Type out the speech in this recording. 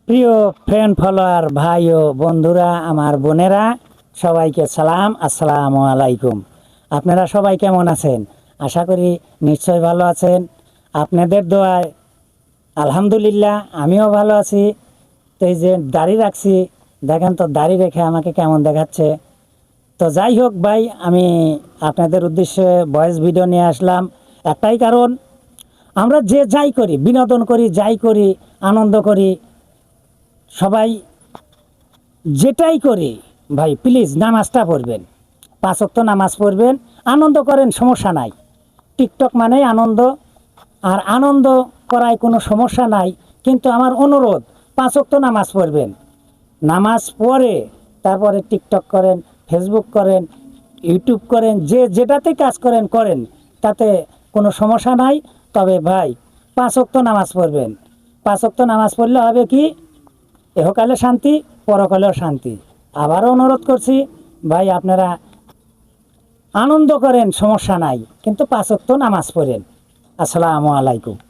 প্রিয় friend follower ভাই ও বন্ধুরা, আমার বোনেরা, সবাইকে সালাম, আসসালামু আলাইকুম। আপনারা সবাই কেমন আছেন? আশা করি নিশ্চয় ভালো আছেন। আপনাদের দোয়ায় আলহামদুলিল্লাহ আমিও ভালো আছি। তো এই যে দাড়ি রাখছি, দেখেন তো দাড়ি রেখে আমাকে কেমন দেখাচ্ছে। তো যাই হোক ভাই, আমি আপনাদের উদ্দেশ্যে ভয়েস ভিডিও নিয়ে আসলাম একটাই কারণ, আমরা যে যাই করি, বিনোদন করি, যাই করি, আনন্দ করি, সবাই যেটাই করি ভাই, প্লিজ নামাজটা পড়বেন, 5 ওয়াক্ত নামাজ পড়বেন, আনন্দ করেন, সমস্যা নাই। টিকটক মানেই আনন্দ, আর আনন্দ করায় কোনো সমস্যা নাই। কিন্তু আমার অনুরোধ, 5 ওয়াক্ত নামাজ পড়বেন। নামাজ পড়ে তারপরে টিকটক করেন, ফেসবুক করেন, ইউটিউব করেন, যে যেটাতে কাজ করেন করেন, তাতে কোনো সমস্যা নাই। তবে ভাই 5 ওয়াক্ত নামাজ পড়বেন। 5 ওয়াক্ত নামাজ পড়লে হবে কি, এহকালে শান্তি, পরকালেও শান্তি। আবারও অনুরোধ করছি ভাই, আপনারা আনন্দ করেন, সমস্যা নাই, কিন্তু 5 ওয়াক্ত নামাজ পড়েন। আসসালামু আলাইকুম।